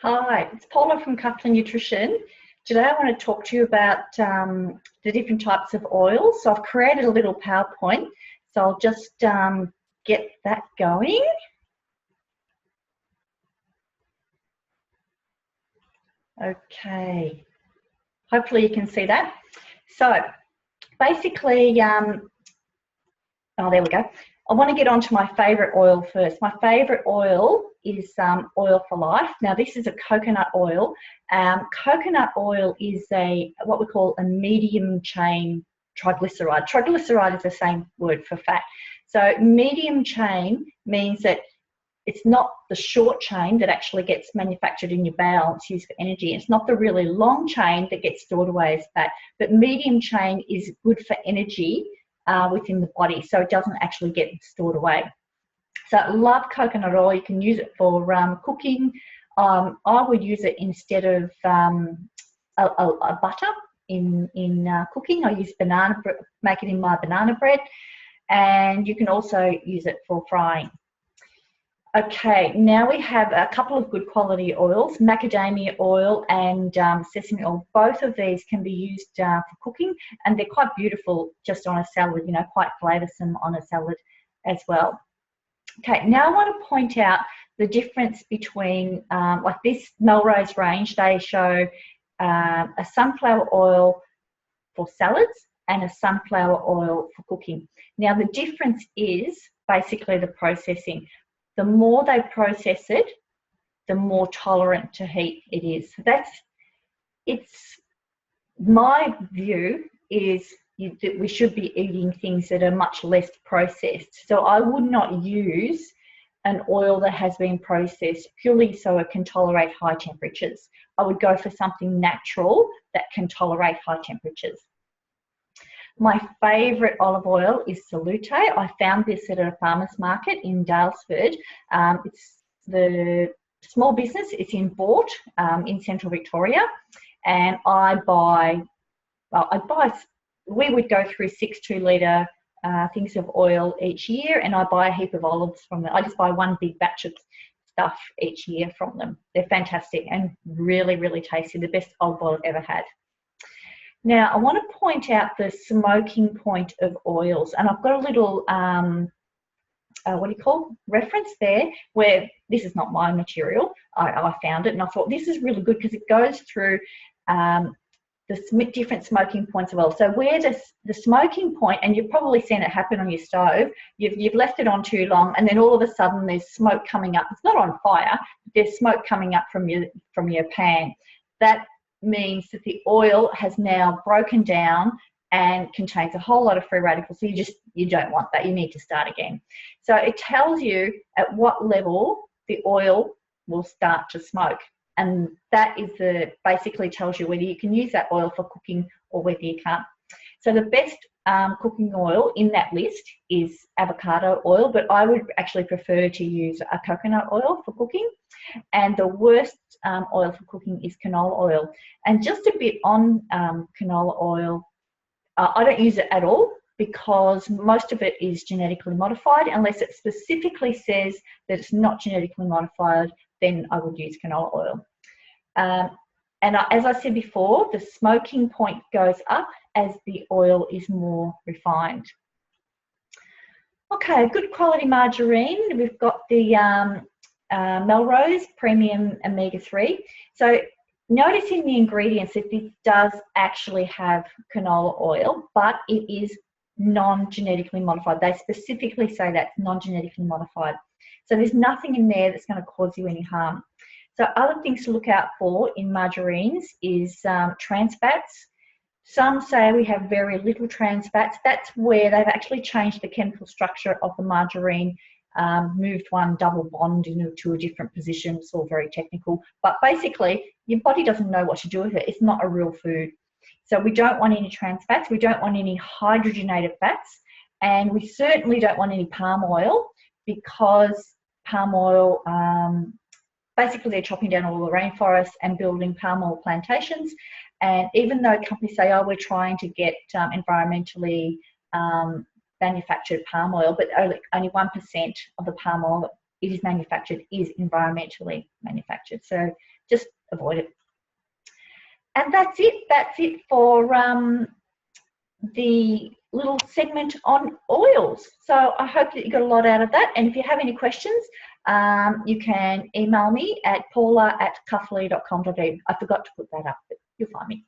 Hi, it's Paula from Cuffley Nutrition. Today I want to talk to you about the different types of oils. So I've created a little PowerPoint, so I'll just get that going. Okay, hopefully you can see that. So basically, oh, there we go. I want to get on to my favourite oil first. My favourite oil is Oil for Life. Now this is a coconut oil. Coconut oil is what we call a medium chain triglyceride. Triglyceride is the same word for fat. So medium chain means that it's not the short chain that actually gets manufactured in your bowel. It's used for energy. It's not the really long chain that gets stored away as fat. But medium chain is good for energy within the body, so it doesn't actually get stored away. So I love coconut oil. You can use it for cooking. I would use it instead of a butter in cooking. I use banana, make it in my banana bread, and you can also use it for frying. Okay, now we have a couple of good quality oils, macadamia oil and sesame oil. Both of these can be used for cooking, and they're quite beautiful just on a salad, you know, quite flavoursome on a salad as well. Okay, now I want to point out the difference between, like this Melrose range, they show a sunflower oil for salads and a sunflower oil for cooking. Now the difference is basically the processing. The more they process it, the more tolerant to heat it is. So it's my view is that we should be eating things that are much less processed. So I would not use an oil that has been processed purely so it can tolerate high temperatures. I would go for something natural that can tolerate high temperatures. My favourite olive oil is Salute. I found this at a farmer's market in Dalesford. It's the small business. It's in Bort in central Victoria, and we would go through 6 2-litre things of oil each year, and I buy a heap of olives from them. I just buy one big batch of stuff each year from them. They're fantastic and really, really tasty. The best olive oil I've ever had. Now, I want to point out the smoking point of oils, and I've got a little, reference there where this is not my material. I found it and I thought this is really good because it goes through the different smoking points of oil. So where the smoking point, and you've probably seen it happen on your stove, you've left it on too long and then all of a sudden there's smoke coming up. It's not on fire, there's smoke coming up from your pan. That means that the oil has now broken down and contains a whole lot of free radicals. So you don't want that. You need to start again. So it tells you at what level the oil will start to smoke, and that is basically tells you whether you can use that oil for cooking or whether you can't. So the best cooking oil in that list is avocado oil, but I would actually prefer to use a coconut oil for cooking. And the worst oil for cooking is canola oil. And just a bit on canola oil, I don't use it at all because most of it is genetically modified. Unless it specifically says that it's not genetically modified, then I would use canola oil. As I said before, the smoking point goes up as the oil is more refined. Okay, good quality margarine. We've got the Melrose Premium Omega-3. So notice in the ingredients that this does actually have canola oil, but it is non-genetically modified. They specifically say that's non-genetically modified. So there's nothing in there that's going to cause you any harm. So other things to look out for in margarines is trans fats. Some say we have very little trans fats. That's where they've actually changed the chemical structure of the margarine, moved one double bond into a different position. It's all very technical, but basically your body doesn't know what to do with it. It's not a real food. So we don't want any trans fats. We don't want any hydrogenated fats, and we certainly don't want any palm oil, because palm oil, basically they're chopping down all the rainforests and building palm oil plantations. And even though companies say, oh, we're trying to get environmentally manufactured palm oil, but only 1% of the palm oil it is manufactured is environmentally manufactured. So just avoid it. And that's it. That's it for the little segment on oils. So I hope that you got a lot out of that. And if you have any questions, you can email me at paula@cuffley.com.au. I forgot to put that up, but you'll find me.